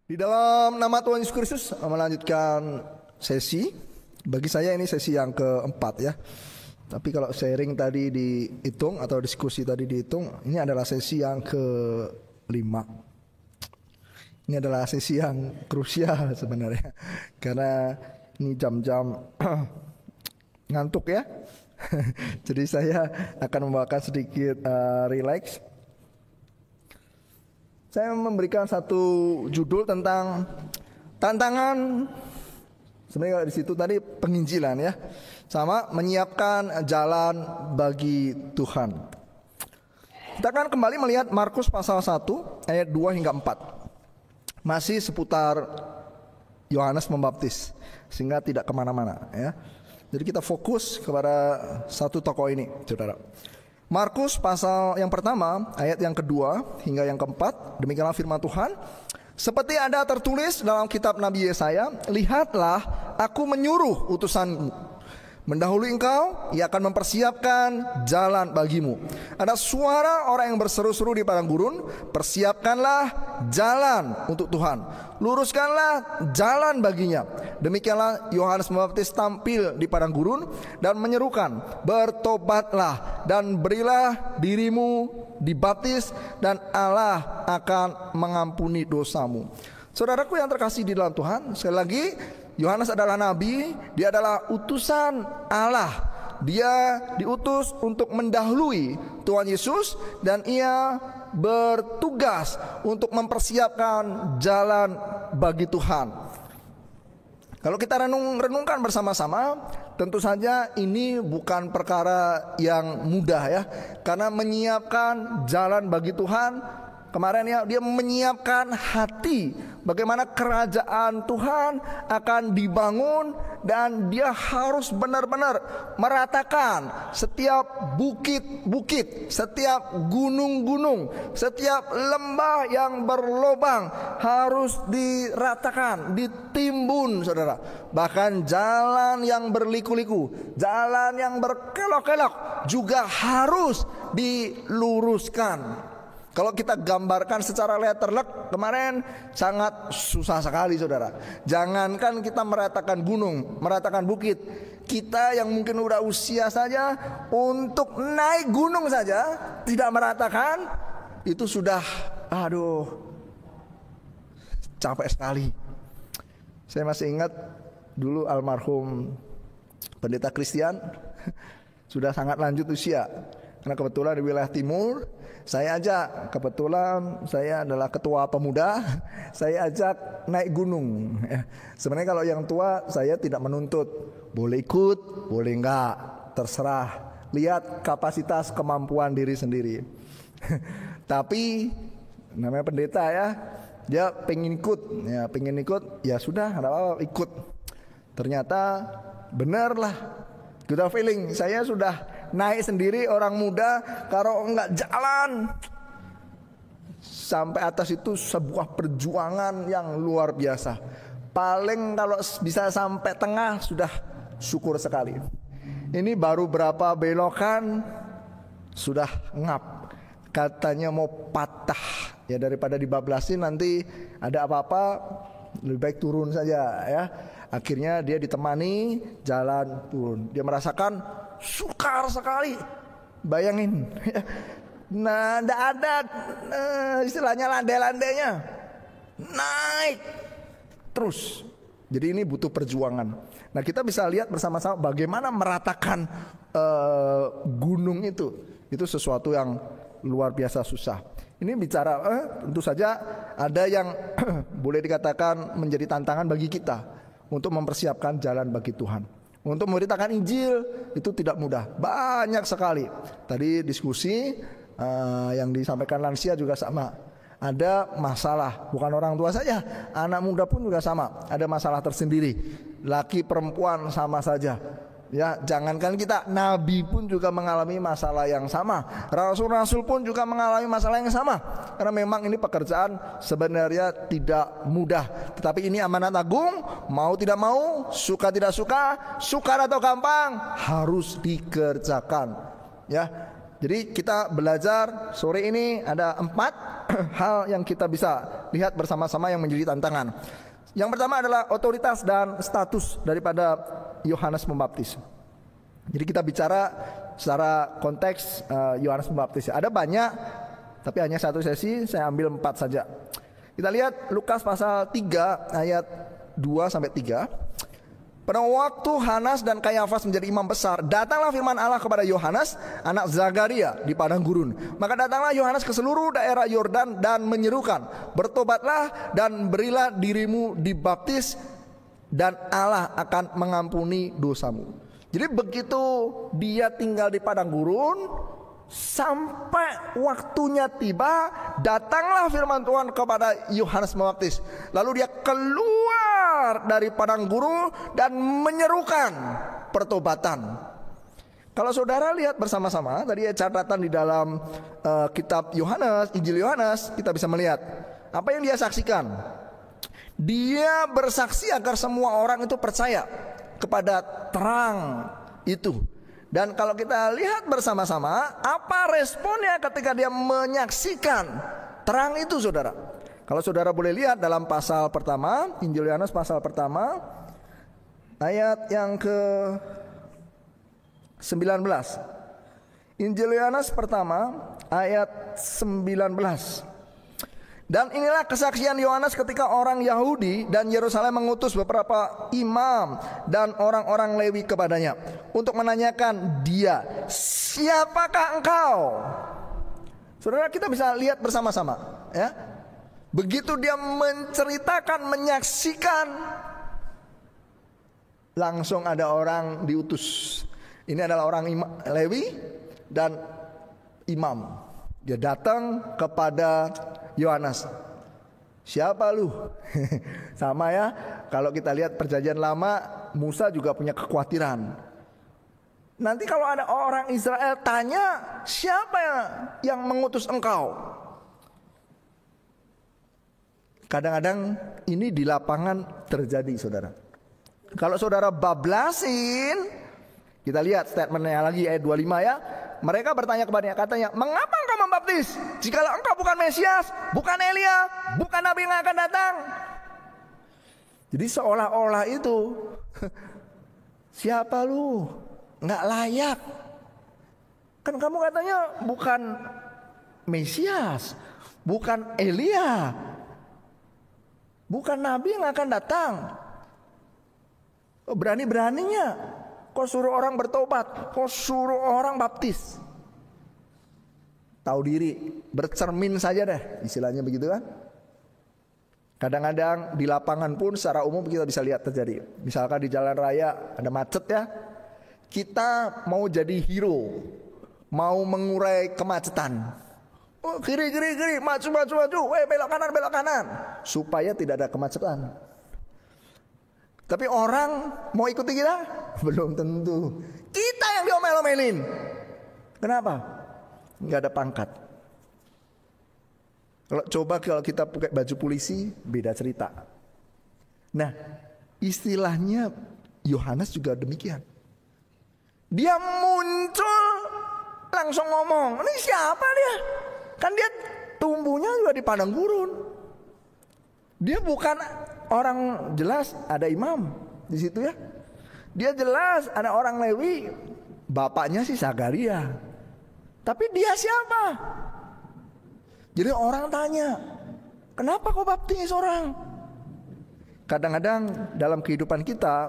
Di dalam nama Tuhan Yesus Kristus melanjutkan sesi. Bagi saya ini sesi yang keempat ya. Tapi kalau sharing tadi dihitung atau diskusi tadi dihitung, ini adalah sesi yang kelima. Ini adalah sesi yang krusial sebenarnya. Karena ini jam-jam ngantuk ya. Jadi saya akan membawakan sedikit relax. Saya memberikan satu judul tentang tantangan. Sebenarnya kalau di situ tadi penginjilan ya, sama menyiapkan jalan bagi Tuhan. Kita akan kembali melihat Markus pasal 1 ayat 2 hingga 4. Masih seputar Yohanes Pembaptis, sehingga tidak kemana-mana ya. Jadi kita fokus kepada satu tokoh ini, saudara. Markus pasal yang pertama ayat yang kedua hingga yang keempat. Demikianlah firman Tuhan. Seperti ada tertulis dalam kitab Nabi Yesaya, lihatlah aku menyuruh utusanku mendahului engkau, ia akan mempersiapkan jalan bagimu. Ada suara orang yang berseru-seru di padang gurun, persiapkanlah jalan untuk Tuhan, luruskanlah jalan baginya. Demikianlah Yohanes Pembaptis tampil di padang gurun dan menyerukan, bertobatlah dan berilah dirimu dibaptis dan Allah akan mengampuni dosamu. Saudaraku yang terkasih di dalam Tuhan, sekali lagi Yohanes adalah nabi, dia adalah utusan Allah. Dia diutus untuk mendahului Tuhan Yesus dan ia bertugas untuk mempersiapkan jalan bagi Tuhan. Kalau kita renungkan bersama-sama, tentu saja ini bukan perkara yang mudah ya. Karena menyiapkan jalan bagi Tuhan, kemarin ya, dia menyiapkan hati bagaimana kerajaan Tuhan akan dibangun, dan dia harus benar-benar meratakan setiap bukit-bukit, setiap gunung-gunung, setiap lembah yang berlobang harus diratakan, ditimbun, saudara. Bahkan jalan yang berliku-liku, jalan yang berkelok-kelok juga harus diluruskan. Kalau kita gambarkan secara letterlek kemarin sangat susah sekali, saudara. Jangankan kita meratakan gunung, meratakan bukit, kita yang mungkin udah usia saja untuk naik gunung saja tidak meratakan, itu sudah capek sekali. Saya masih ingat dulu almarhum pendeta Christian sudah sangat lanjut usia. Karena kebetulan di wilayah timur, saya ajak, kebetulan saya adalah ketua pemuda, saya ajak naik gunung. Sebenarnya kalau yang tua saya tidak menuntut, boleh ikut, boleh enggak, terserah. Lihat kapasitas kemampuan diri sendiri. Tapi namanya pendeta ya, dia pengen ikut, ya sudah, ada apa-apa, ikut. Ternyata benar lah, good feeling, saya sudah naik sendiri, orang muda, kalau enggak jalan sampai atas itu sebuah perjuangan yang luar biasa. Paling kalau bisa sampai tengah sudah syukur sekali. Ini baru berapa belokan sudah ngap, katanya mau patah. Ya daripada dibablasin nanti ada apa-apa, lebih baik turun saja ya. Akhirnya dia ditemani jalan turun. Dia merasakan sukar sekali. Bayangin. Nah, tidak ada istilahnya landai-landainya. Naik terus. Jadi ini butuh perjuangan. Nah, kita bisa lihat bersama-sama bagaimana meratakan gunung itu. Itu sesuatu yang luar biasa susah. Ini bicara tentu saja ada yang boleh dikatakan menjadi tantangan bagi kita untuk mempersiapkan jalan bagi Tuhan. Untuk memberitakan Injil itu tidak mudah, banyak sekali. Tadi diskusi yang disampaikan lansia juga sama. Ada masalah, bukan orang tua saja, anak muda pun juga sama. Ada masalah tersendiri, laki perempuan sama saja. Ya, jangankan kita, nabi pun juga mengalami masalah yang sama. Rasul-rasul pun juga mengalami masalah yang sama. Karena memang ini pekerjaan sebenarnya tidak mudah. Tetapi ini amanat agung, mau tidak mau, suka tidak suka, sukar atau gampang, harus dikerjakan. Ya, Jadi kita belajar sore ini ada 4 hal yang kita bisa lihat bersama-sama yang menjadi tantangan. Yang pertama adalah otoritas dan status daripada Yohanes Pembaptis. Jadi kita bicara secara konteks Yohanes Pembaptis. Ada banyak, tapi hanya satu sesi, saya ambil 4 saja. Kita lihat Lukas pasal 3 ayat 2-3. Pada waktu Hanas dan Kayafas menjadi imam besar, datanglah firman Allah kepada Yohanes, anak Zakaria, di padang gurun. Maka datanglah Yohanes ke seluruh daerah Yordan dan menyerukan, bertobatlah dan berilah dirimu dibaptis, dan Allah akan mengampuni dosamu. Jadi begitu dia tinggal di padang gurun, sampai waktunya tiba, datanglah firman Tuhan kepada Yohanes Pembaptis. Lalu dia keluar dari padang gurun dan menyerukan pertobatan. Kalau saudara lihat bersama-sama, tadi catatan di dalam kitab Yohanes, Injil Yohanes, kita bisa melihat apa yang dia saksikan. Dia bersaksi agar semua orang itu percaya kepada terang itu. Dan kalau kita lihat bersama-sama, apa responnya ketika dia menyaksikan terang itu, saudara? Kalau saudara boleh lihat dalam pasal pertama, Injil Yohanes pasal pertama, ayat yang ke-19. Injil Yohanes pertama, ayat 19. Dan inilah kesaksian Yohanes ketika orang Yahudi dan Yerusalem mengutus beberapa imam dan orang-orang Lewi kepadanya untuk menanyakan dia, siapakah engkau? Saudara, kita bisa lihat bersama-sama, ya. Begitu dia menceritakan, menyaksikan, langsung ada orang diutus. Ini adalah orang Lewi dan imam. Dia datang kepada Yohanes. Siapa lu? Sama ya, kalau kita lihat perjanjian lama, Musa juga punya kekhawatiran. Nanti kalau ada orang Israel tanya, siapa yang mengutus engkau? Kadang-kadang ini di lapangan terjadi, saudara. Kalau saudara bablasin, kita lihat statementnya lagi ayat 25 ya. Mereka bertanya kepadanya, katanya, mengapa engkau membaptis jikalau engkau bukan Mesias, bukan Elia, bukan Nabi yang akan datang? Jadi seolah-olah itu, siapa lu? Nggak layak. Kan kamu katanya bukan Mesias, bukan Elia, bukan Nabi yang akan datang. Berani-beraninya kau suruh orang bertobat, kau suruh orang baptis. Tahu diri, bercermin saja deh, istilahnya begitu kan. Kadang-kadang di lapangan pun secara umum kita bisa lihat terjadi. Misalkan di jalan raya ada macet ya, kita mau jadi hero, mau mengurai kemacetan. Oh, kiri, maju, belok kanan, supaya tidak ada kemacetan. Tapi orang mau ikuti kita? Belum tentu. Kita yang diomel-omelin. Kenapa? Nggak ada pangkat. Kalau kita pakai baju polisi, beda cerita. Nah, istilahnya Yohanes juga demikian. Dia muncul langsung ngomong, ini siapa dia? Kan dia tumbuhnya juga di padang gurun. Dia bukan orang, jelas ada imam di situ ya. Dia jelas ada orang Lewi, bapaknya si Zakaria. Tapi dia siapa? Jadi orang tanya, kenapa kau baptis orang? Kadang-kadang dalam kehidupan kita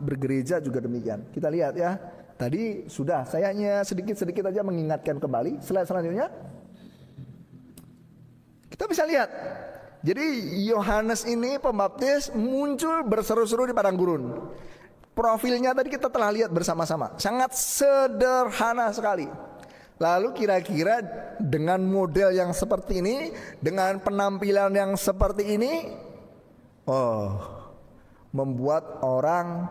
bergereja juga demikian. Kita lihat ya. Tadi sudah, saya hanya sedikit-sedikit aja mengingatkan kembali. Slide selanjutnya. Kita bisa lihat. Jadi Yohanes ini pembaptis muncul berseru-seru di padang gurun. Profilnya tadi kita telah lihat bersama-sama. Sangat sederhana sekali. Lalu kira-kira dengan model yang seperti ini, dengan penampilan yang seperti ini, membuat orang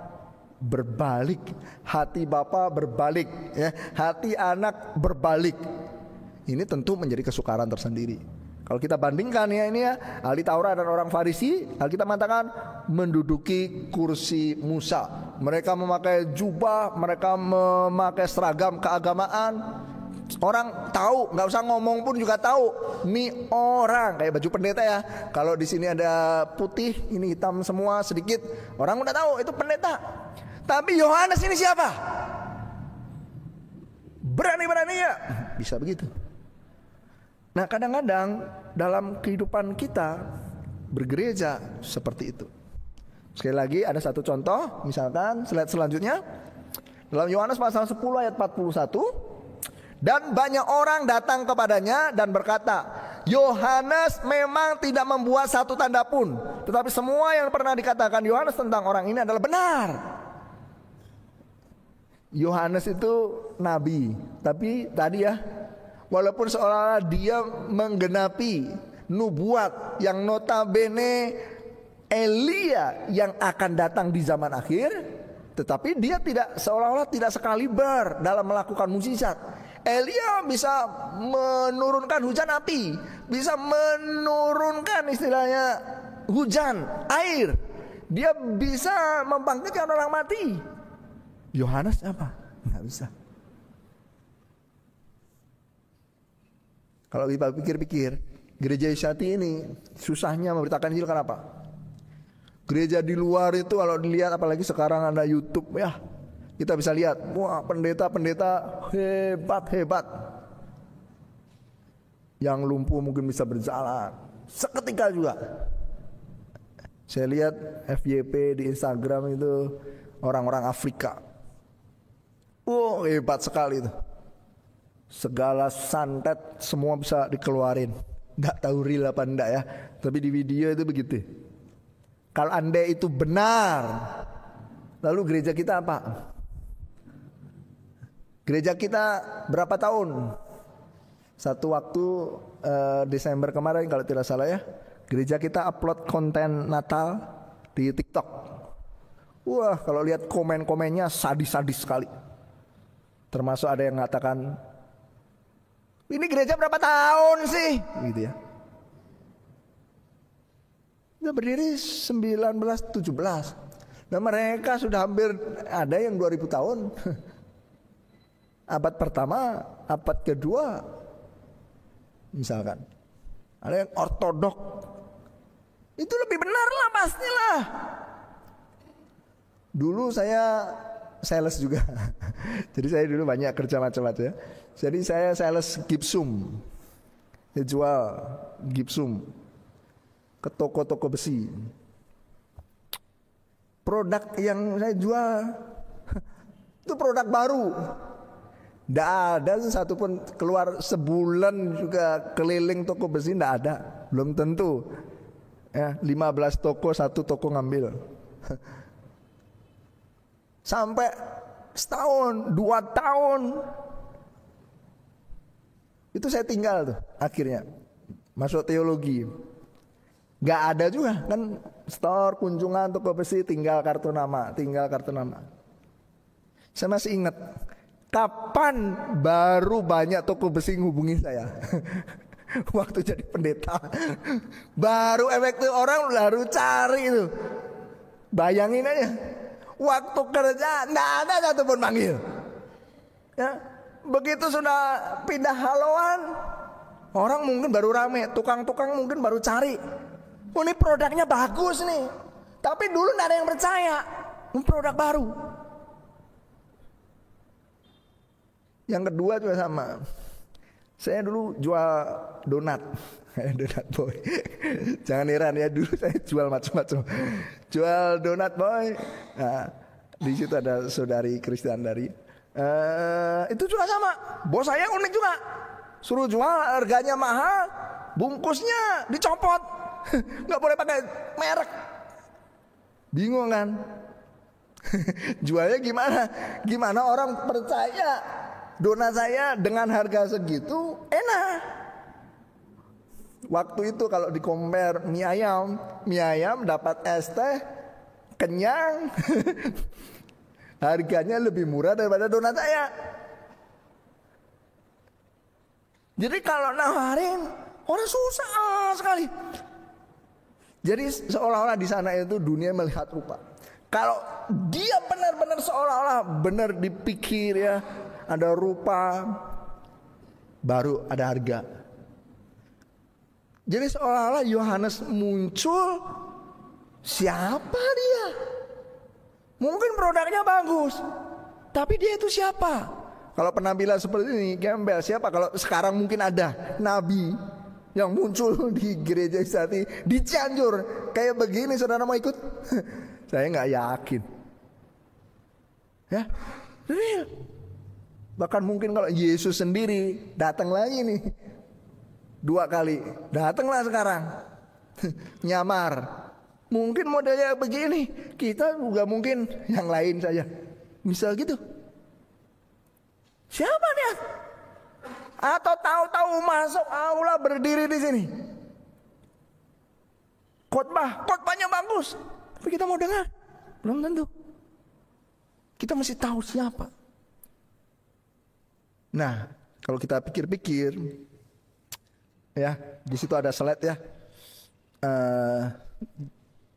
berbalik, hati bapa berbalik, ya, hati anak berbalik. Ini tentu menjadi kesukaran tersendiri. Kalau kita bandingkan ya ini ya, ahli Taurat dan orang Farisi, Alkitab mengatakan menduduki kursi Musa. Mereka memakai jubah, mereka memakai seragam keagamaan. Orang tahu, nggak usah ngomong pun juga tahu. Nih orang kayak baju pendeta ya. Kalau di sini ada putih, ini hitam semua sedikit, orang udah tahu itu pendeta. Tapi Yohanes ini siapa? Berani-berani ya bisa begitu. Nah kadang-kadang dalam kehidupan kita bergereja seperti itu. Sekali lagi ada satu contoh, misalkan slide selanjutnya. Dalam Yohanes pasal 10 ayat 41. Dan banyak orang datang kepadanya dan berkata, Yohanes memang tidak membuat satu tanda pun, tetapi semua yang pernah dikatakan Yohanes tentang orang ini adalah benar. Yohanes itu nabi, tapi tadi ya, walaupun seolah dia menggenapi nubuat yang notabene Elia yang akan datang di zaman akhir, tetapi dia tidak, seolah-olah tidak sekaliber dalam melakukan mukjizat. Elia bisa menurunkan hujan api, bisa menurunkan istilahnya hujan air, dia bisa membangkitkan orang mati. Yohanes apa? Nggak bisa. Kalau kita pikir-pikir, gereja Yusati ini susahnya memberitakan Injil kenapa? Gereja di luar itu kalau dilihat, apalagi sekarang ada YouTube ya, kita bisa lihat, wah pendeta-pendeta hebat-hebat. Yang lumpuh mungkin bisa berjalan seketika juga. Saya lihat FYP di Instagram itu orang-orang Afrika. Wah hebat sekali itu. Segala santet semua bisa dikeluarin. Gak tahu real apa enggak ya, tapi di video itu begitu. Kalau andai itu benar, lalu gereja kita apa? Gereja kita berapa tahun? Satu waktu Desember kemarin kalau tidak salah ya, gereja kita upload konten Natal di TikTok. Wah kalau lihat komen-komennya sadis-sadis sekali. Termasuk ada yang mengatakan, ini gereja berapa tahun sih? Gitu ya. Udah berdiri 1917. Dan mereka sudah hampir ada yang 2000 tahun. Abad pertama, abad kedua, misalkan ada yang ortodok, itu lebih benar lah pastilah. Dulu saya sales juga, jadi saya dulu banyak kerja macam-macam ya. Jadi saya sales gipsum, saya jual gipsum ke toko-toko besi. Produk yang saya jual itu produk baru. Tidak ada satupun keluar sebulan juga keliling toko besi, tidak ada, belum tentu. Ya, 15 toko, satu toko ngambil. Sampai setahun, 2 tahun. Itu saya tinggal tuh akhirnya. Masuk teologi. Gak ada juga kan, store, kunjungan, toko besi, tinggal kartu nama, Saya masih ingat. Kapan baru banyak toko besi ngubungi saya? Waktu jadi pendeta. Baru efektif, orang baru cari itu. Bayangin aja. Waktu kerja nggak ada satupun manggil. Ya, begitu sudah pindah haluan, orang mungkin baru rame, tukang-tukang mungkin baru cari. Oh ini produknya bagus nih. Tapi dulu nggak ada yang percaya. Ini produk baru. Yang kedua juga sama. Saya dulu jual donat. Donat boy. Jangan heran ya, dulu saya jual macam-macam. Jual donat boy. Nah, di situ ada saudari Kristian dari. Itu juga sama. Bos saya unik juga. Suruh jual, harganya mahal, bungkusnya dicopot. Nggak boleh pakai merek. Bingung kan? Jualnya gimana? Gimana orang percaya donat saya dengan harga segitu enak. Waktu itu kalau di compare mie ayam dapat es teh kenyang. Harganya lebih murah daripada donat saya. Jadi kalau nawarin orang susah sekali. Jadi seolah-olah di sana itu dunia melihat rupa. Kalau dia benar-benar seolah-olah benar dipikir ya, ada rupa, baru ada harga. Jadi seolah-olah Yohanes muncul, siapa dia? Mungkin produknya bagus, tapi dia itu siapa? Kalau penampilan seperti ini gembel, siapa? Kalau sekarang mungkin ada nabi yang muncul di gereja Istati di Cianjur kayak begini, saudara mau ikut? Saya nggak yakin. Ya, real. Bahkan mungkin kalau Yesus sendiri datang lagi nih 2 kali, datanglah sekarang nyamar. Mungkin modelnya begini, kita juga mungkin yang lain saja. Misal gitu. Siapa dia? Atau tahu-tahu masuk aula berdiri di sini. Khotbahnya bagus. Tapi kita mau dengar? Belum tentu. Kita mesti tahu siapa. Nah, kalau kita pikir-pikir, ya di situ ada slide ya.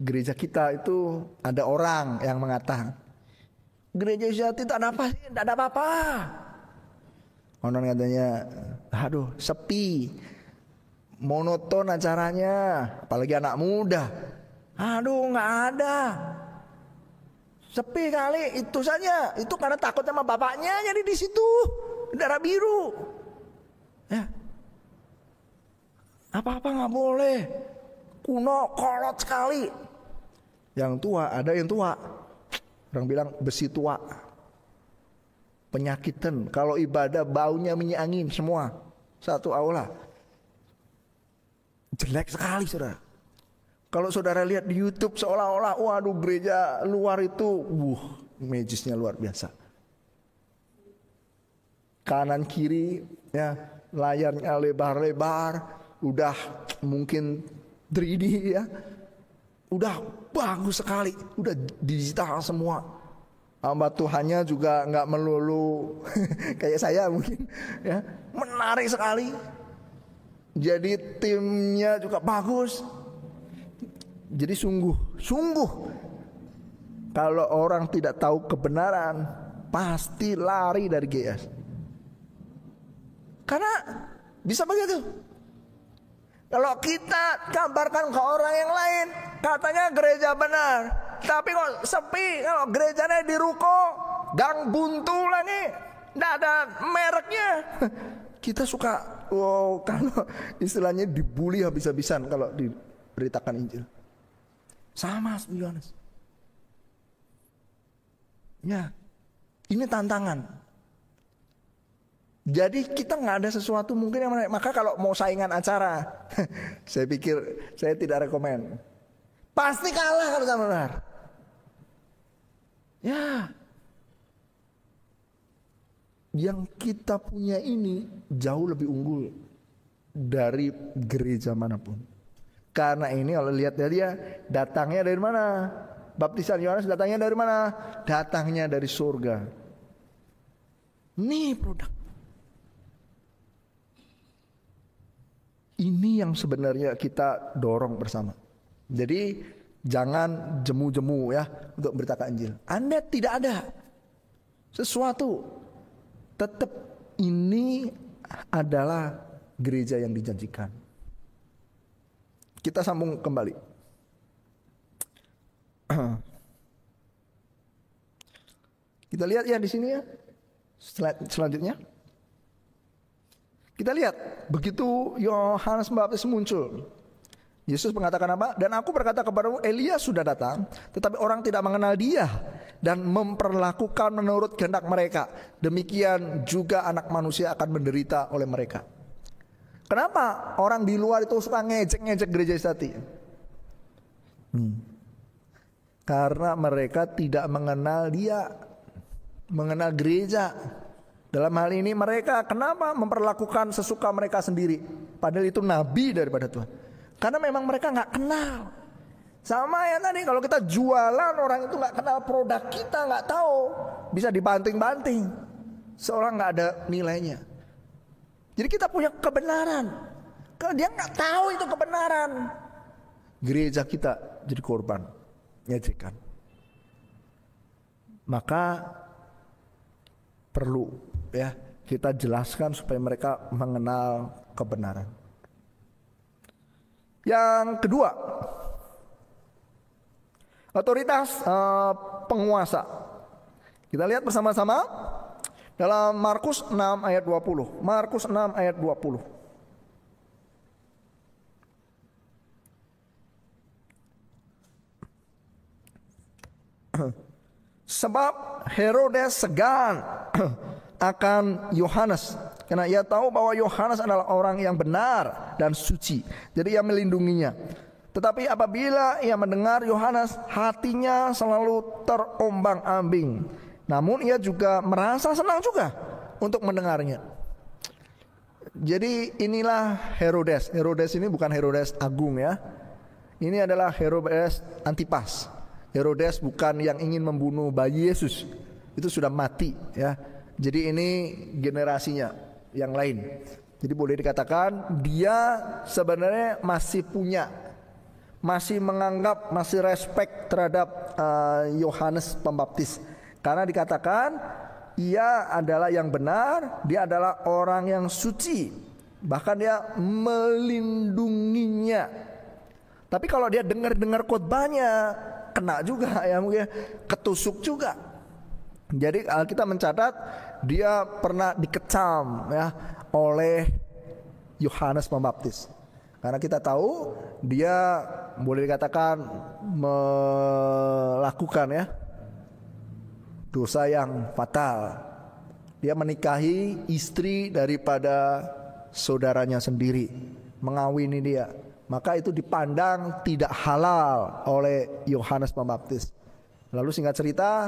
Gereja kita itu ada orang yang mengatakan, gereja Istati tak ada apa sih, tak ada apa-apa. Konon katanya, aduh sepi, monoton acaranya, apalagi anak muda. Aduh nggak ada, sepi kali, itu saja. Itu karena takut sama bapaknya, jadi di situ darah biru. Ya, apa-apa nggak boleh, kuno, kolot sekali. Yang tua, ada yang tua, orang bilang besi tua. Penyakitan, kalau ibadah baunya minyak angin semua, satu aula. Jelek sekali saudara. Kalau saudara lihat di YouTube seolah-olah, waduh gereja luar itu, majisnya luar biasa. Kanan kiri, ya layarnya lebar-lebar, udah mungkin 3D ya, udah bagus sekali, udah digital semua. Hamba Tuhannya juga nggak melulu kayak saya mungkin, ya menarik sekali. Jadi timnya juga bagus. Jadi sungguh kalau orang tidak tahu kebenaran pasti lari dari GS. Karena bisa begitu. Kalau kita kabarkan ke orang yang lain, katanya gereja benar, tapi kok sepi. Kalau gerejanya di ruko, gang buntu lagi, nggak ada mereknya. Kita suka, kalau istilahnya dibully habis-habisan kalau diberitakan Injil. Sama seperti Yohanes. Ya, ini tantangan. Jadi kita nggak ada sesuatu mungkin yang menarik. Maka kalau mau saingan acara, saya pikir saya tidak rekomen. Pasti kalah kalau sama benar. Ya, yang kita punya ini jauh lebih unggul dari gereja manapun. Karena ini kalau lihat dari dia, datangnya dari mana? Baptisan Yohanes datangnya dari mana? Datangnya dari surga. Ini produk. Ini yang sebenarnya kita dorong bersama. Jadi jangan jemu-jemu ya untuk beritakan Injil. Anda tidak ada sesuatu. Tetap ini adalah gereja yang dijanjikan. Kita sambung kembali. Kita lihat ya di sini ya. Slide selanjutnya. Kita lihat begitu Yohanes Pembaptis muncul, Yesus mengatakan apa? Dan aku berkata kepadamu, Elia sudah datang, tetapi orang tidak mengenal dia dan memperlakukan menurut kehendak mereka. Demikian juga anak manusia akan menderita oleh mereka. Kenapa orang di luar itu suka ngejek-ngejek gereja Istati? Karena mereka tidak mengenal dia, mengenal gereja. Dalam hal ini mereka kenapa memperlakukan sesuka mereka sendiri, padahal itu nabi daripada Tuhan. Karena memang mereka nggak kenal. Sama ya tadi, kalau kita jualan, orang itu nggak kenal produk kita, nggak tahu, bisa dibanting-banting, seolah nggak ada nilainya. Jadi kita punya kebenaran, kalau dia nggak tahu itu kebenaran, gereja kita jadi korban ngejekan. Maka perlu ya kita jelaskan supaya mereka mengenal kebenaran. Yang kedua, otoritas penguasa. Kita lihat bersama-sama dalam Markus 6 ayat 20. Markus 6 ayat 20. Sebab Herodes segan akan Yohanes, karena ia tahu bahwa Yohanes adalah orang yang benar dan suci. Jadi ia melindunginya. Tetapi apabila ia mendengar Yohanes, hatinya selalu terombang-ambing. Namun ia juga merasa senang juga untuk mendengarnya. Jadi inilah Herodes. Herodes ini bukan Herodes Agung ya. Ini adalah Herodes Antipas. Herodes bukan yang ingin membunuh bayi Yesus. Itu sudah mati ya. Jadi ini generasinya yang lain. Jadi boleh dikatakan dia sebenarnya masih punya, masih menganggap, masih respect terhadap Yohanes Pembaptis. Karena dikatakan ia adalah yang benar, dia adalah orang yang suci. Bahkan dia melindunginya. Tapi kalau dia dengar khotbahnya, kena juga ya, mungkin ketusuk juga. Jadi Alkitab mencatat dia pernah dikecam ya oleh Yohanes Pembaptis. Karena kita tahu dia boleh dikatakan melakukan ya dosa yang fatal. Dia menikahi istri daripada saudaranya sendiri, mengawini dia. Maka itu dipandang tidak halal oleh Yohanes Pembaptis. Lalu singkat cerita,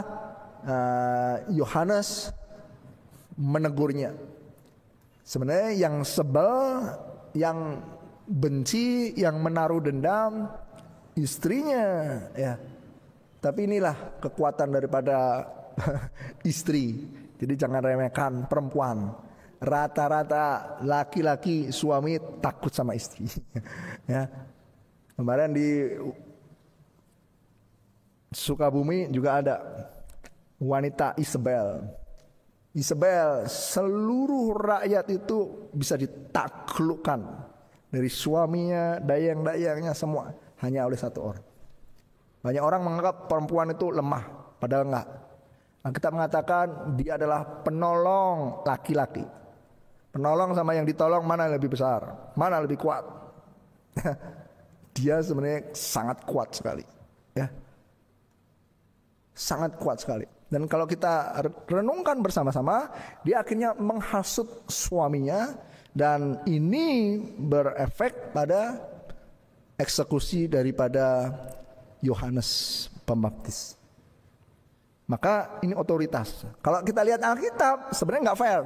Yohanes menegurnya. Sebenarnya yang sebel, yang benci, yang menaruh dendam istrinya ya. Tapi inilah kekuatan daripada istri. Jadi jangan remehkan perempuan. Rata-rata laki-laki suami takut sama istri. Ya. Kemarin di Sukabumi juga ada wanita Isabel. Isabel, seluruh rakyat itu bisa ditaklukkan dari suaminya, dayang-dayangnya semua hanya oleh satu orang. Banyak orang menganggap perempuan itu lemah, padahal enggak. Kita mengatakan dia adalah penolong laki-laki. Penolong sama yang ditolong mana yang lebih besar, mana lebih kuat? Dia sebenarnya sangat kuat sekali, ya, sangat kuat sekali. Dan kalau kita renungkan bersama-sama, dia akhirnya menghasut suaminya, dan ini berefek pada eksekusi daripada Yohanes Pembaptis. Maka ini otoritas. Kalau kita lihat Alkitab, sebenarnya nggak fair.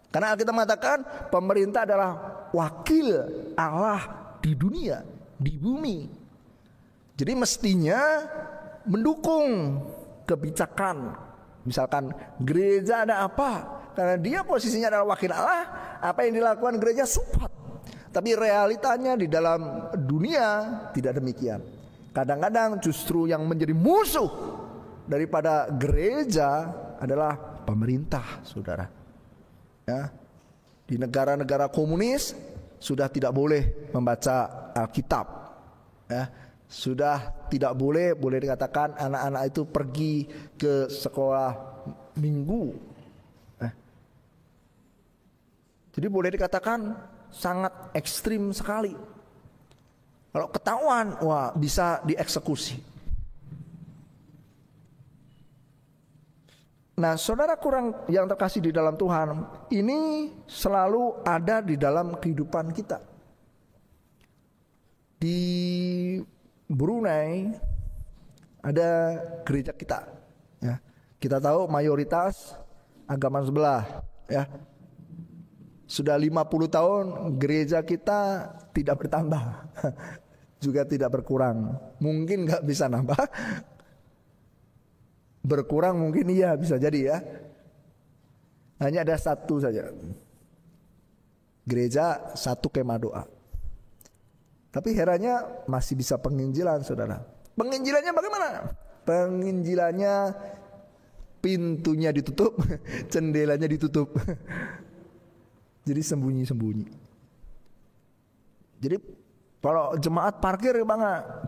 Karena Alkitab mengatakan pemerintah adalah wakil Allah di dunia, di bumi. Jadi mestinya mendukung kebijakan. Misalkan gereja ada apa? Karena dia posisinya adalah wakil Allah, apa yang dilakukan gereja support. Tapi realitanya di dalam dunia tidak demikian. Kadang-kadang justru yang menjadi musuh daripada gereja adalah pemerintah, saudara. Ya, di negara-negara komunis sudah tidak boleh membaca Alkitab. Ya, sudah tidak boleh dikatakan anak-anak itu pergi ke sekolah minggu. Jadi boleh dikatakan sangat ekstrim sekali. Kalau ketahuan, wah bisa dieksekusi. Nah, saudara kurang yang terkasih di dalam Tuhan, ini selalu ada di dalam kehidupan kita. Di Brunei ada gereja kita, ya. Kita tahu mayoritas agama sebelah, ya. Sudah 50 tahun gereja kita tidak bertambah, juga tidak berkurang. Mungkin nggak bisa nambah. Berkurang mungkin iya, bisa jadi ya. Hanya ada satu saja, gereja satu kemah doa. Tapi herannya masih bisa penginjilan, saudara. Penginjilannya bagaimana? Penginjilannya pintunya ditutup, jendelanya ditutup. Jadi sembunyi-sembunyi. Jadi kalau jemaat parkir bang,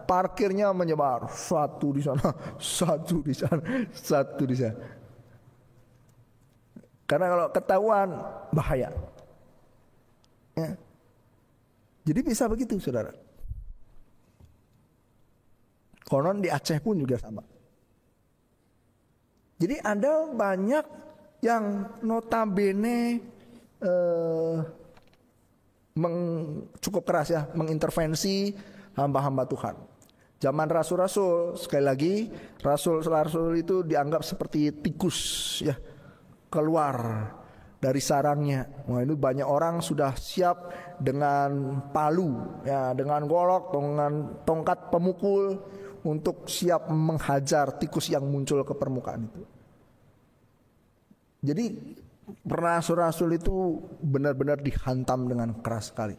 parkirnya menyebar, satu di sana, satu di sana, satu di sana. Karena kalau ketahuan bahaya. Ya. Jadi bisa begitu, saudara. Konon di Aceh pun juga sama. Jadi ada banyak yang notabene cukup keras ya, mengintervensi hamba-hamba Tuhan. Zaman rasul-rasul, sekali lagi rasul-rasul itu dianggap seperti tikus ya, keluar dari sarangnya. Wah, itu banyak orang sudah siap dengan palu ya, dengan golok, dengan tongkat pemukul untuk siap menghajar tikus yang muncul ke permukaan itu. Jadi rasul-rasul itu benar-benar dihantam dengan keras sekali.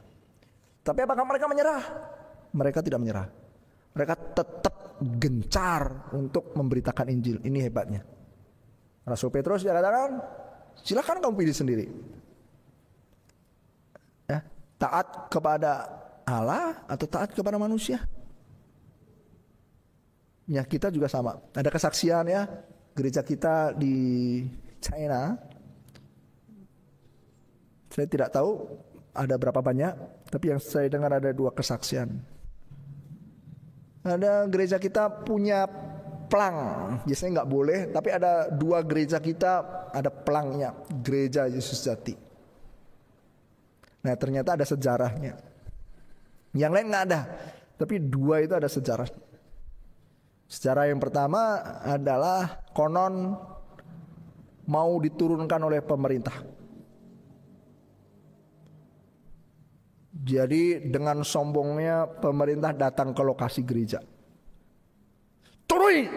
Tapi apakah mereka menyerah? Mereka tidak menyerah. Mereka tetap gencar untuk memberitakan Injil. Ini hebatnya. Rasul Petrus dia katakan, silakan kamu pilih sendiri. Ya, taat kepada Allah atau taat kepada manusia? Ya, kita juga sama. Ada kesaksian ya, gereja kita di China. Saya tidak tahu ada berapa banyak, tapi yang saya dengar ada 2 kesaksian. Ada gereja kita punya plang, biasanya nggak boleh, tapi ada 2 gereja kita ada pelangnya, Gereja Yesus Jati. Nah ternyata ada sejarahnya. Yang lain nggak ada, tapi 2 itu ada sejarah. Sejarah yang pertama adalah konon mau diturunkan oleh pemerintah. Jadi dengan sombongnya pemerintah datang ke lokasi gereja. Turunin,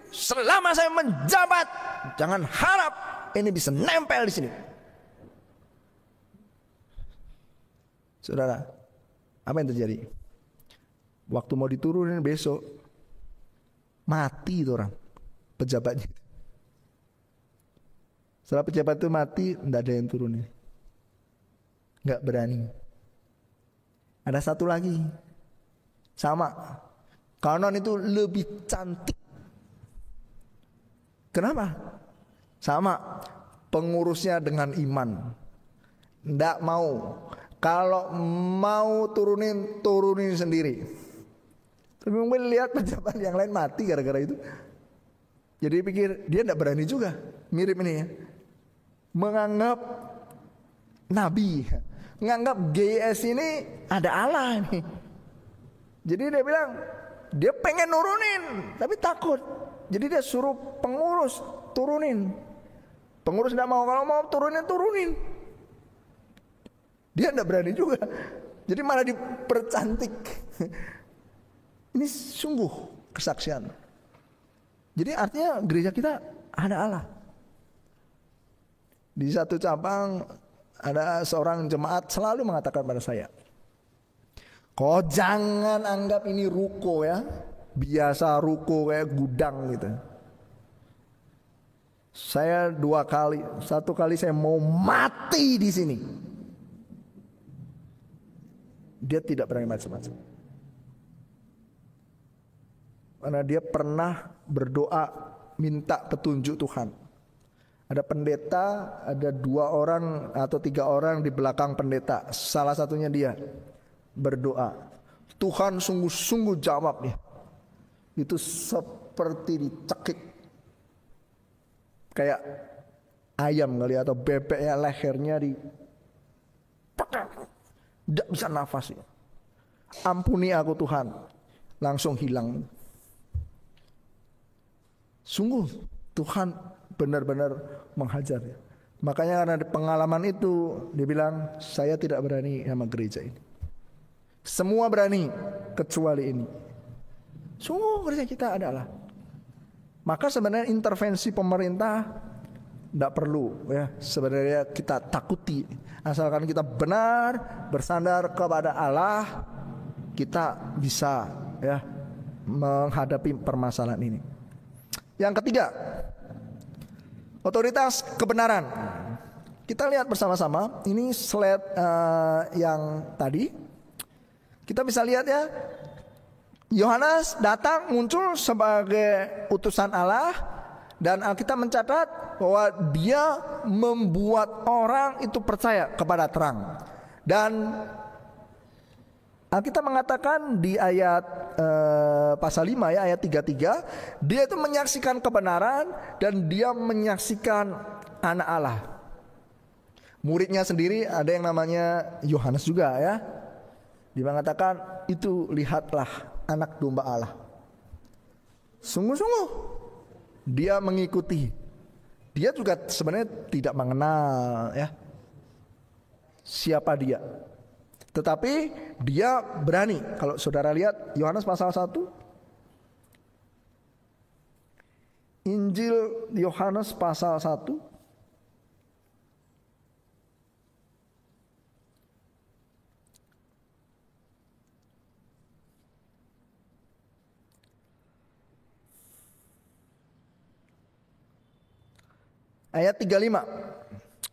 selama saya menjabat, jangan harap ini bisa nempel di sini. Saudara, apa yang terjadi? Waktu mau diturunin besok, mati itu orang, pejabatnya. Setelah pejabat itu mati, tidak ada yang turunin, nggak berani. Ada satu lagi, sama, kanon itu lebih cantik. Kenapa? Sama, pengurusnya dengan iman, nggak mau. Kalau mau turunin sendiri. Tapi mungkin lihat pejabat yang lain mati gara-gara itu. Jadi pikir dia nggak berani juga. Mirip ini ya, menganggap nabi, menganggap GS ini ada Allah nih. Jadi dia bilang dia pengen nurunin tapi takut. Jadi dia suruh pengurus turunin. Pengurus tidak mau, kalau mau turunin. Dia tidak berani juga. Jadi malah dipercantik. Ini sungguh kesaksian. Jadi artinya gereja kita ada Allah. Di satu cabang ada seorang jemaat selalu mengatakan pada saya, kau jangan anggap ini ruko ya, biasa ruko kayak gudang gitu. Saya 2 kali, 1 kali saya mau mati di sini. Dia tidak berani macam-macam. Karena dia pernah berdoa minta petunjuk Tuhan. Ada pendeta, ada 2 orang atau 3 orang di belakang pendeta. Salah satunya dia berdoa. Tuhan sungguh-sungguh jawab nih. Itu seperti dicekik. Kayak ayam kali atau bebek ya, lehernya di tidak bisa nafas ya. Ampuni aku Tuhan. Langsung hilang. Sungguh Tuhan benar-benar menghajar ya. Makanya karena pengalaman itu dia bilang, saya tidak berani sama gereja ini. Semua berani kecuali ini. Sungguh gereja kita adalah. Maka sebenarnya intervensi pemerintah tidak perlu ya. Sebenarnya kita takuti. Asalkan kita benar bersandar kepada Allah, kita bisa ya menghadapi permasalahan ini. Yang ketiga, Otoritas kebenaran. Kita lihat bersama-sama. Ini slide yang tadi. Kita bisa lihat ya. Yohanes datang muncul sebagai utusan Allah. Dan Alkitab mencatat bahwa dia membuat orang itu percaya kepada terang. Dan Alkitab mengatakan di ayat pasal 5 ya, ayat 33, dia itu menyaksikan kebenaran dan dia menyaksikan anak Allah. Muridnya sendiri ada yang namanya Yohanes juga ya. Dia mengatakan itu lihatlah anak domba Allah. Sungguh-sungguh dia mengikuti. Dia juga sebenarnya tidak mengenal ya siapa dia. Tetapi dia berani. Kalau saudara lihat Yohanes pasal 1, Injil Yohanes pasal 1, ayat 35.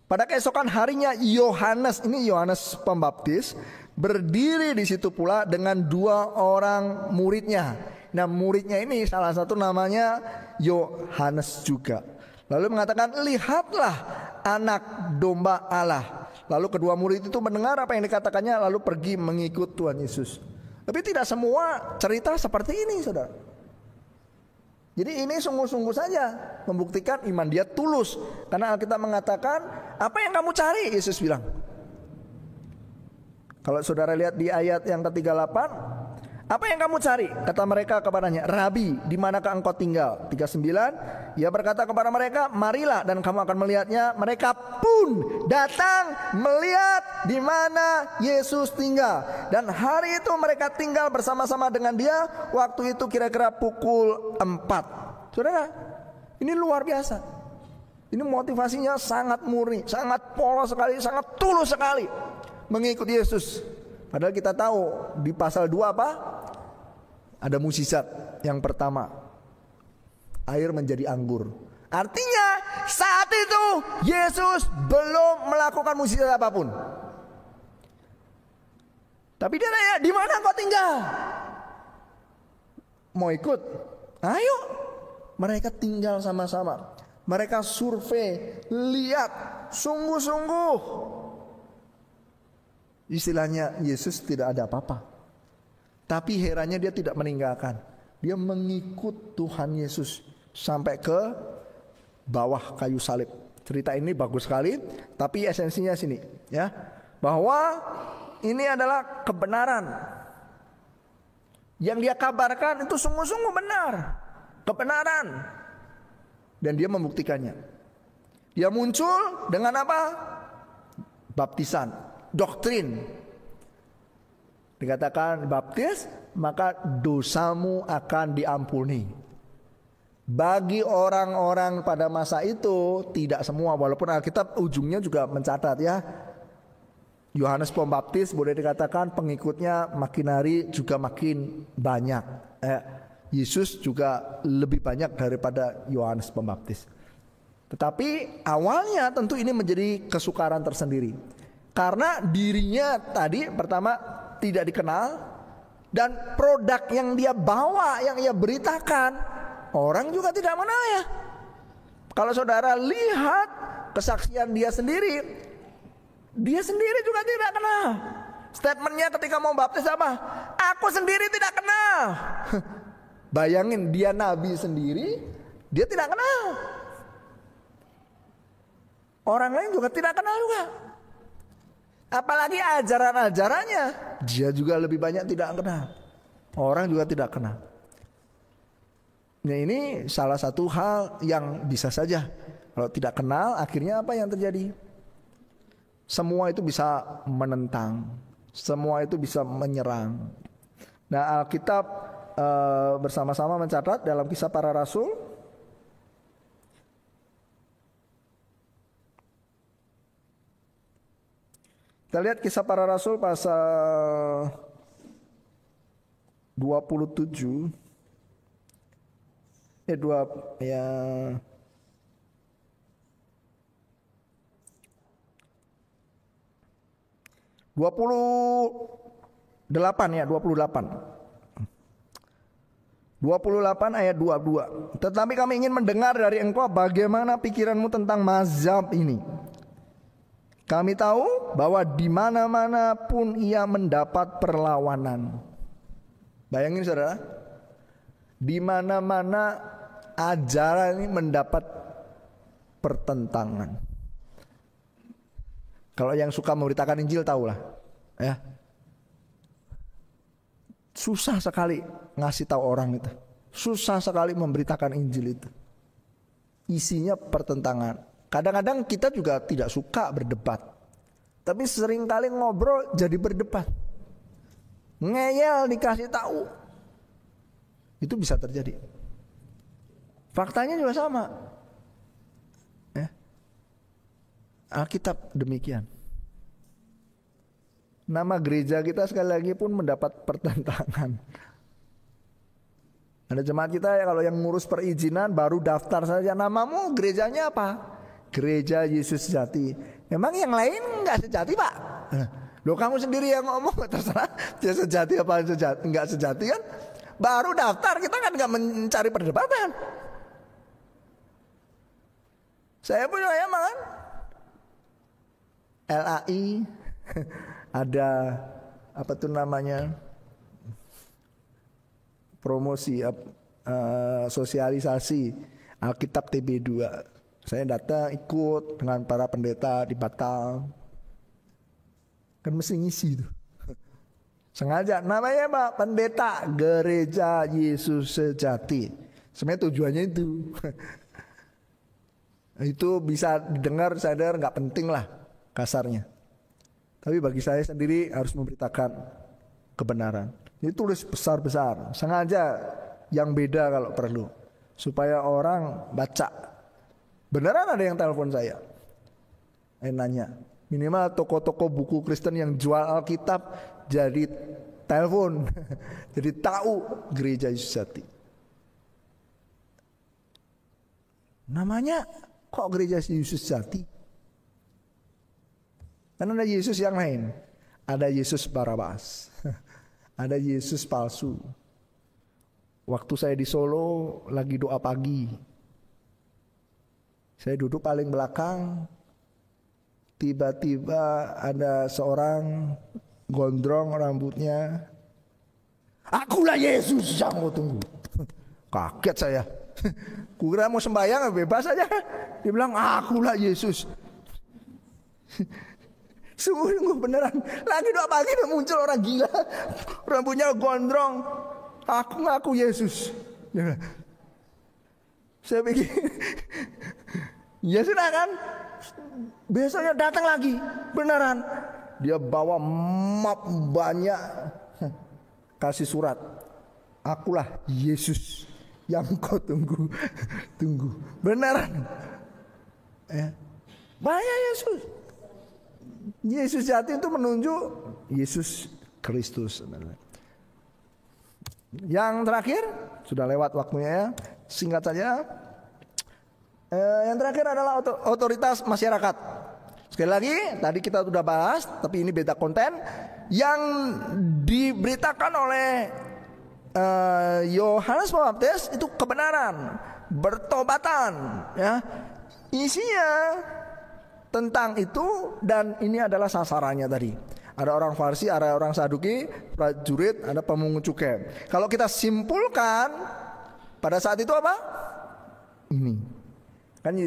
Pada keesokan harinya Yohanes, ini Yohanes Pembaptis, berdiri di situ pula dengan 2 orang muridnya. Nah, muridnya ini salah satu namanya Yohanes juga. Lalu mengatakan, lihatlah anak domba Allah. Lalu kedua murid itu mendengar apa yang dikatakannya, lalu pergi mengikut Tuhan Yesus. Tapi tidak semua cerita seperti ini, saudara. Jadi ini sungguh-sungguh saja membuktikan iman dia tulus. Karena Alkitab mengatakan, apa yang kamu cari? Yesus bilang. Kalau saudara lihat di ayat yang ke-38, apa yang kamu cari? Kata mereka kepadanya, Rabi, di manakah engkau tinggal? 39, ia berkata kepada mereka, marilah dan kamu akan melihatnya. Mereka pun datang melihat di mana Yesus tinggal. Dan hari itu mereka tinggal bersama-sama dengan dia. Waktu itu kira-kira pukul 4. Saudara, ini luar biasa. Ini motivasinya sangat murni, sangat polos sekali, sangat tulus sekali mengikuti Yesus. Padahal kita tahu di pasal 2 apa? Ada mukjizat yang pertama, air menjadi anggur. Artinya saat itu Yesus belum melakukan mukjizat apapun. Tapi dia nanya, di mana kau tinggal? Mau ikut? Ayo. Mereka tinggal sama-sama. Mereka survei, lihat, sungguh-sungguh. Istilahnya Yesus tidak ada apa-apa. Tapi herannya dia tidak meninggalkan. Dia mengikut Tuhan Yesus sampai ke bawah kayu salib. Cerita ini bagus sekali, tapi esensinya sini ya. Bahwa ini adalah kebenaran. Yang dia kabarkan itu sungguh-sungguh benar. Kebenaran. Dan dia membuktikannya. Dia muncul dengan apa? Baptisan, doktrin. Dikatakan baptis, maka dosamu akan diampuni. Bagi orang-orang pada masa itu, tidak semua, walaupun Alkitab ujungnya juga mencatat ya. Yohanes Pembaptis boleh dikatakan pengikutnya makin hari juga makin banyak. Yesus juga lebih banyak daripada Yohanes Pembaptis. Tetapi awalnya tentu ini menjadi kesukaran tersendiri. Karena dirinya tadi pertama tidak dikenal, dan produk yang dia bawa, yang ia beritakan, orang juga tidak mengenalnya. Kalau saudara lihat kesaksian dia sendiri juga tidak kenal. Statementnya ketika mau baptis apa? Aku sendiri tidak kenal. Bayangin, dia nabi sendiri, dia tidak kenal. Orang lain juga tidak kenal juga. Apalagi ajaran-ajarannya, dia juga lebih banyak tidak kenal. Orang juga tidak kenal. Nah, ini salah satu hal yang bisa saja, kalau tidak kenal, akhirnya apa yang terjadi? Semua itu bisa menentang, semua itu bisa menyerang. Nah, Alkitab bersama-sama mencatat dalam Kisah Para Rasul kita lihat Kisah Para Rasul pasal 27 ya 28 ya, 28. 28 ayat 22. Tetapi kami ingin mendengar dari engkau bagaimana pikiranmu tentang mazhab ini. Kami tahu bahwa di mana-mana pun ia mendapat perlawanan. Bayangin saudara, di mana-mana ajaran ini mendapat pertentangan. Kalau yang suka memberitakan Injil tahulah, ya. Susah sekali ngasih tahu orang itu. Susah sekali memberitakan Injil itu. Isinya pertentangan. Kadang-kadang kita juga tidak suka berdebat. Tapi seringkali ngobrol jadi berdebat. Ngeyel dikasih tahu. Itu bisa terjadi. Faktanya juga sama. Ya. Alkitab demikian. Nama gereja kita sekali lagi pun mendapat pertentangan. Ada jemaat kita ya, kalau yang ngurus perizinan baru daftar saja, namamu gerejanya apa? Gereja Yesus Sejati. Memang yang lain nggak sejati pak? Loh kamu sendiri yang ngomong, terserah dia sejati apa sejati, nggak sejati kan? Baru daftar kita kan nggak mencari perdebatan. Saya punya kan? LAI. Ada apa tuh namanya, promosi sosialisasi Alkitab TB2. Saya datang ikut dengan para pendeta di Batam. Kan mesti ngisi tuh. Sengaja namanya Pak, pendeta Gereja Yesus Sejati. Sebenarnya tujuannya itu. Itu bisa didengar, sadar nggak penting lah kasarnya. Tapi bagi saya sendiri harus memberitakan kebenaran. Ini tulis besar-besar, sengaja yang beda kalau perlu, supaya orang baca. Beneran ada yang telepon saya, nanya, minimal toko-toko buku Kristen yang jual Alkitab jadi telepon, jadi tahu Gereja Yesus Sejati. Namanya kok Gereja Yesus Sejati? Karena ada Yesus yang lain. Ada Yesus Barabas. Ada Yesus palsu. Waktu saya di Solo lagi doa pagi, saya duduk paling belakang. Tiba-tiba ada seorang gondrong rambutnya. Akulah Yesus yang kau tunggu. Kaget saya. Kukira mau sembahyang bebas aja. Dia bilang akulah Yesus. Sungguh beneran. Lagi doa pagi udah muncul orang gila, rambutnya gondrong. Aku ngaku Yesus. Saya pikir ya sudah kan. Besoknya datang lagi, beneran. Dia bawa map banyak, kasih surat. Akulah Yesus yang kau tunggu. Beneran. Banyak Yesus. Yesus Sejati itu menunjuk Yesus Kristus. Yang terakhir, sudah lewat waktunya ya, singkat saja. Yang terakhir adalah otoritas masyarakat. Sekali lagi, tadi kita sudah bahas, tapi ini beda konten. Yang diberitakan oleh Yohanes Pembaptis itu kebenaran, bertobatan, ya. Isinya tentang itu, dan ini adalah sasarannya tadi. Ada orang Farisi, ada orang Saduki, prajurit, ada pemungut cukai. Kalau kita simpulkan pada saat itu apa? Ini kan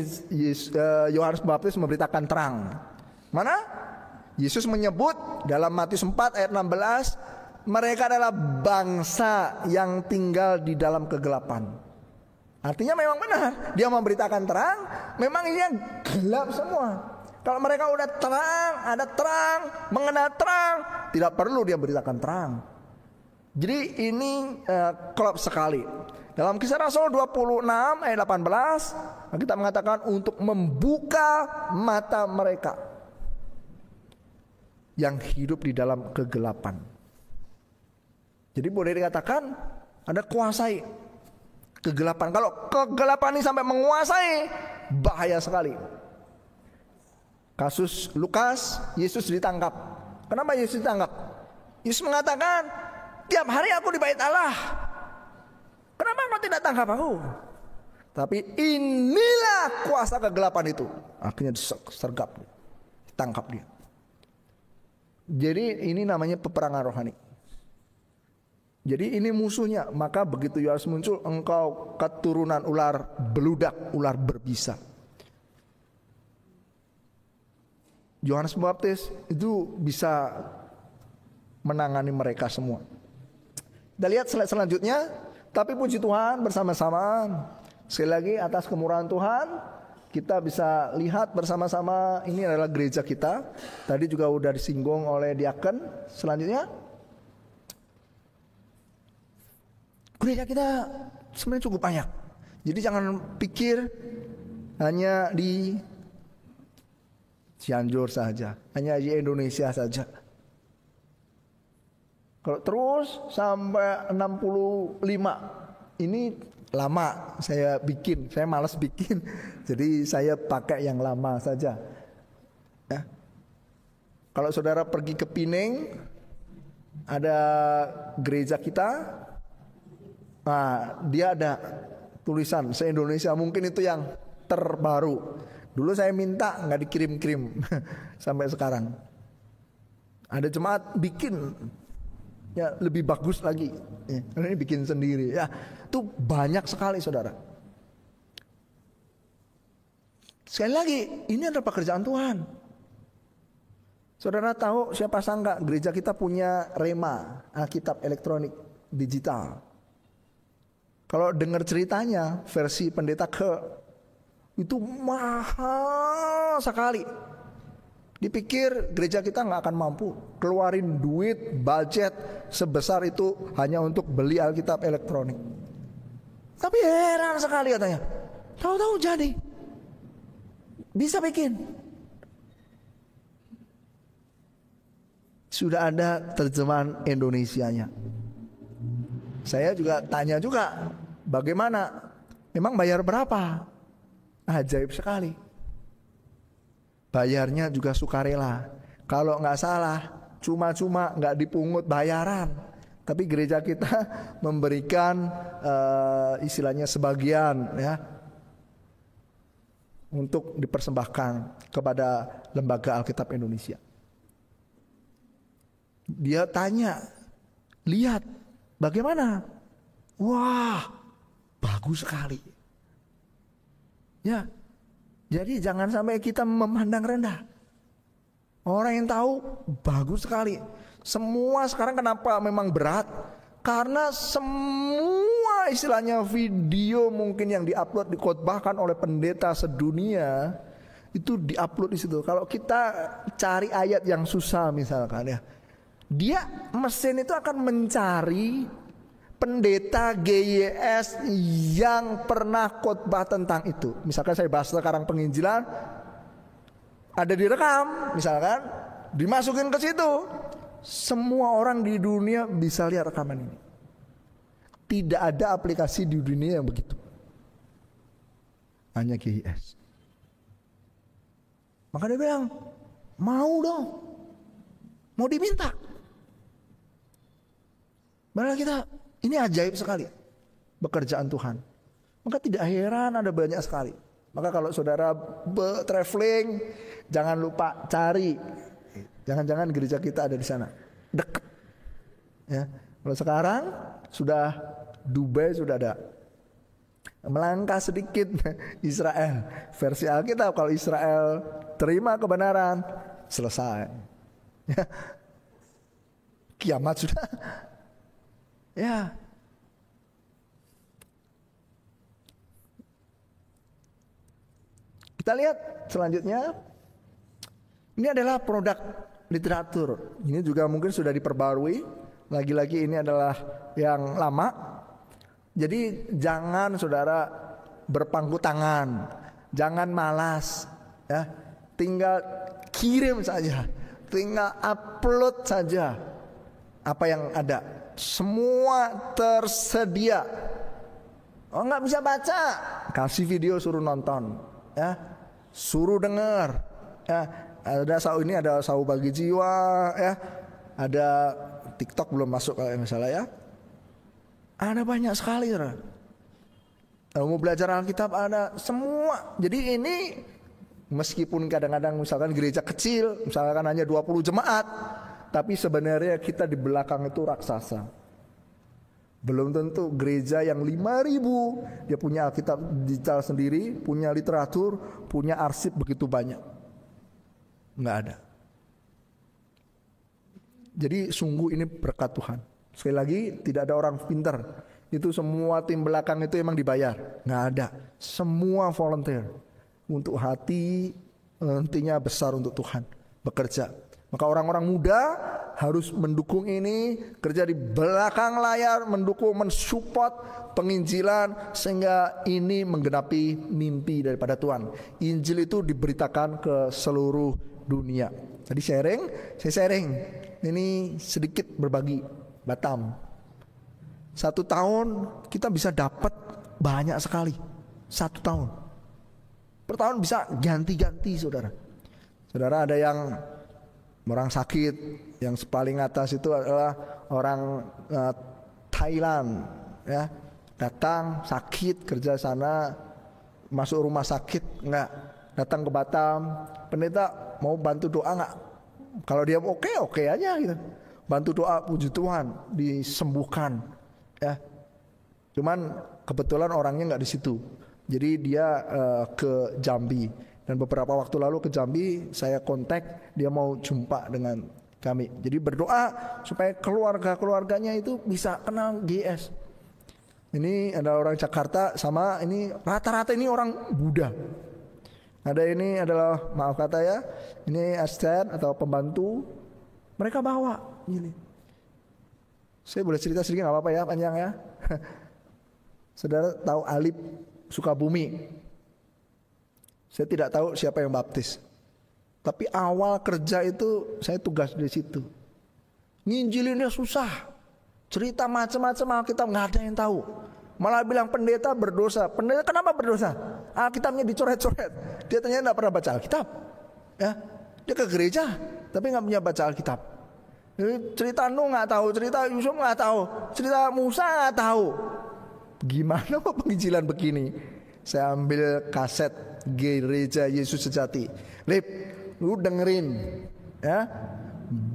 Yohanes Pembaptis memberitakan terang. Mana? Yesus menyebut dalam Matius 4 ayat 16, mereka adalah bangsa yang tinggal di dalam kegelapan. Artinya memang benar, dia memberitakan terang, memang ini gelap semua. Kalau mereka udah terang, ada terang, mengenal terang, tidak perlu dia beritakan terang. Jadi ini klop sekali. Dalam Kisah Rasul 26 ayat 18, kita mengatakan untuk membuka mata mereka yang hidup di dalam kegelapan. Jadi boleh dikatakan ada kuasai kegelapan. Kalau kegelapan ini sampai menguasai, bahaya sekali. Kasus Lukas, Yesus ditangkap. Kenapa Yesus ditangkap? Yesus mengatakan, tiap hari aku di bait Allah. Kenapa kau tidak tangkap aku? Tapi inilah kuasa kegelapan itu. Akhirnya disergap, ditangkap dia. Jadi ini namanya peperangan rohani. Jadi ini musuhnya. Maka begitu Yohanes muncul, engkau keturunan ular beludak, ular berbisa. Yohanes Pembaptis itu bisa menangani mereka semua. Kita lihat slide selanjutnya. Tapi puji Tuhan bersama-sama, sekali lagi atas kemurahan Tuhan, kita bisa lihat bersama-sama ini adalah gereja kita. Tadi juga udah disinggung oleh diaken. Selanjutnya, gereja kita sebenarnya cukup banyak. Jadi jangan pikir hanya di Cianjur saja, hanya di Indonesia saja. Kalau terus sampai 65, ini lama saya bikin, saya malas bikin, jadi saya pakai yang lama saja. Ya. Kalau saudara pergi ke Pining, ada gereja kita, nah dia ada tulisan se-Indonesia, mungkin itu yang terbaru. Dulu saya minta nggak dikirim-kirim sampai sekarang. Ada jemaat bikin. Ya lebih bagus lagi. Karena ini bikin sendiri. Ya, itu banyak sekali saudara. Sekali lagi, ini adalah pekerjaan Tuhan. Saudara tahu siapa sangka gereja kita punya Rema, Alkitab elektronik digital. Kalau dengar ceritanya versi pendeta ke itu mahal sekali. Dipikir gereja kita nggak akan mampu keluarin duit budget sebesar itu hanya untuk beli Alkitab elektronik. Tapi heran sekali katanya, tahu-tahu jadi bisa bikin. Sudah ada terjemahan Indonesianya. Saya juga tanya juga, bagaimana? Memang bayar berapa? Ajaib sekali. Bayarnya juga sukarela. Kalau nggak salah, cuma-cuma nggak dipungut bayaran. Tapi gereja kita memberikan istilahnya sebagian ya untuk dipersembahkan kepada Lembaga Alkitab Indonesia. Dia tanya, lihat bagaimana? Wah, bagus sekali. Ya. Jadi jangan sampai kita memandang rendah. Orang yang tahu bagus sekali. Semua sekarang kenapa memang berat? Karena semua istilahnya video mungkin yang diupload, dikhotbahkan oleh pendeta sedunia itu diupload di situ. Kalau kita cari ayat yang susah misalkan ya, dia mesin itu akan mencari pendeta GYS yang pernah khotbah tentang itu. Misalkan saya bahas sekarang penginjilan, ada direkam, misalkan dimasukin ke situ. Semua orang di dunia bisa lihat rekaman ini. Tidak ada aplikasi di dunia yang begitu. Hanya GYS. Maka dia bilang, mau dong, mau diminta. Malah kita, ini ajaib sekali pekerjaan Tuhan. Maka tidak heran ada banyak sekali. Maka kalau saudara traveling, jangan lupa cari. Jangan-jangan gereja kita ada di sana, dekat. Ya, kalau sekarang sudah Dubai sudah ada. Melangkah sedikit Israel versi Alkitab. Kalau Israel terima kebenaran, selesai. Ya. Kiamat sudah. Ya. Kita lihat selanjutnya. Ini adalah produk literatur. Ini juga mungkin sudah diperbarui. Lagi-lagi ini adalah yang lama. Jadi jangan saudara berpangku tangan. Jangan malas, ya. Tinggal kirim saja. Tinggal upload saja apa yang ada. Semua tersedia. Oh, nggak bisa baca, kasih video suruh nonton, ya, suruh dengar, ya, Ada sau ini, ada sau bagi jiwa, ya. Ada TikTok belum masuk kalau nggak salah ya. Ada banyak sekali, saudara. Kalau mau belajar Alkitab ada semua. Jadi ini meskipun kadang-kadang misalkan gereja kecil, misalkan hanya 20 jemaat, tapi sebenarnya kita di belakang itu raksasa. Belum tentu gereja yang 5.000 dia punya Alkitab digital sendiri, punya literatur, punya arsip begitu banyak. Nggak ada. Jadi sungguh ini berkat Tuhan. Sekali lagi, tidak ada orang pintar. Itu semua tim belakang itu emang dibayar. Nggak ada. Semua volunteer. Untuk hati, hatinya besar untuk Tuhan. Bekerja. Maka orang-orang muda harus mendukung ini. Kerja di belakang layar. Mendukung, mensupport penginjilan. Sehingga ini menggenapi mimpi daripada Tuhan. Injil itu diberitakan ke seluruh dunia. Tadi saya sharing. Ini sedikit berbagi. Batam 1 tahun kita bisa dapat banyak sekali. 1 tahun per tahun bisa ganti-ganti, saudara. Saudara, ada yang orang sakit. Yang paling atas itu adalah orang Thailand, ya. Datang sakit, kerja sana, masuk rumah sakit, enggak. Datang ke Batam, pendeta mau bantu doa enggak? Kalau dia oke aja gitu. Bantu doa, puji Tuhan, disembuhkan, ya. Cuman kebetulan orangnya nggak di situ, jadi dia ke Jambi. Dan beberapa waktu lalu ke Jambi, saya kontak, dia mau jumpa dengan kami. Jadi berdoa supaya keluarganya itu bisa kenal GS. Ini ada orang Jakarta, sama ini rata-rata ini orang Buddha. Ada ini adalah, maaf kata ya, ini asisten atau pembantu. Mereka bawa ini. Saya boleh cerita sedikit, nggak apa-apa ya, panjang ya. Saudara tahu Alip Sukabumi? Saya tidak tahu siapa yang baptis. Tapi awal kerja itu saya tugas di situ. Nginjilinnya susah. Cerita macam-macam Alkitab nggak ada yang tahu. Malah bilang pendeta berdosa. Pendeta kenapa berdosa? Alkitabnya dicoret-coret. Dia ternyata nggak pernah baca Alkitab. Ya, dia ke gereja tapi nggak punya baca Alkitab. Cerita Nuh nggak tahu, cerita Yusuf nggak tahu, cerita Musa nggak tahu. Gimana kok penginjilan begini? Saya ambil kaset Gereja Yesus Sejati. Lip, lu dengerin, ya.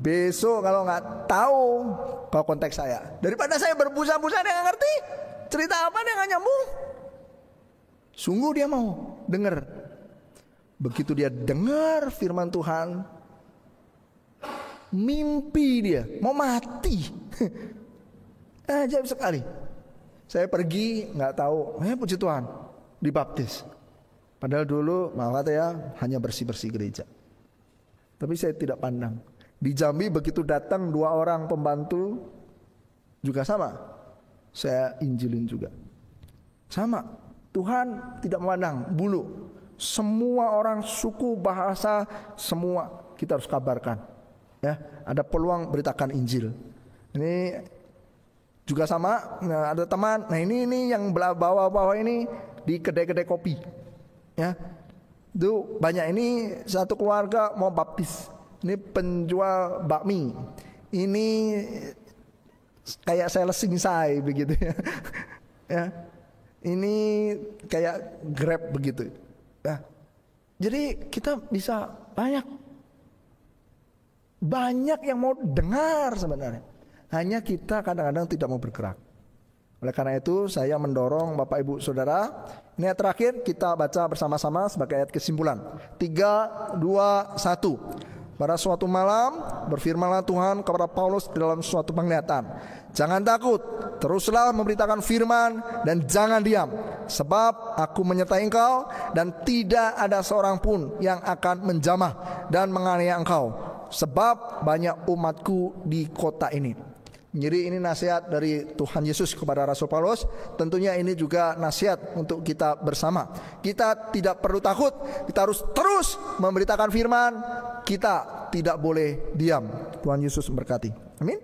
Besok kalau nggak tahu, kau kontak saya. Daripada saya berbusa-busa dia nggak ngerti cerita apa, dia nggak nyambung. Sungguh dia mau dengar. Begitu dia dengar firman Tuhan, mimpi dia, mau mati. Ajaib sekali. Saya pergi nggak tahu, puji Tuhan, dibaptis. Padahal dulu maaf kata ya, hanya bersih-bersih gereja. Tapi saya tidak pandang. Di Jambi begitu datang 2 orang pembantu juga sama, saya injilin juga. Sama, Tuhan tidak memandang bulu. Semua orang, suku, bahasa, semua kita harus kabarkan. Ya, ada peluang beritakan Injil. Ini juga sama, ada teman. Nah ini yang bawah-bawah ini di kedai-kedai kopi. Ya, itu banyak. Ini satu keluarga mau baptis. Ini penjual bakmi. Ini kayak sales singsai begitu ya. Ya, ini kayak Grab begitu. Nah, jadi kita bisa banyak yang mau dengar sebenarnya. Hanya kita kadang-kadang tidak mau bergerak. Oleh karena itu saya mendorong Bapak Ibu Saudara. Ini ayat terakhir kita baca bersama-sama sebagai ayat kesimpulan. 3, 2, 1. Pada suatu malam berfirmanlah Tuhan kepada Paulus dalam suatu penglihatan. Jangan takut, teruslah memberitakan firman dan jangan diam. Sebab aku menyertai engkau dan tidak ada seorang pun yang akan menjamah dan menganiaya engkau. Sebab banyak umatku di kota ini. Jadi ini nasihat dari Tuhan Yesus kepada Rasul Paulus. Tentunya ini juga nasihat untuk kita bersama. Kita tidak perlu takut, kita harus terus memberitakan firman. Kita tidak boleh diam. Tuhan Yesus memberkati. Amin.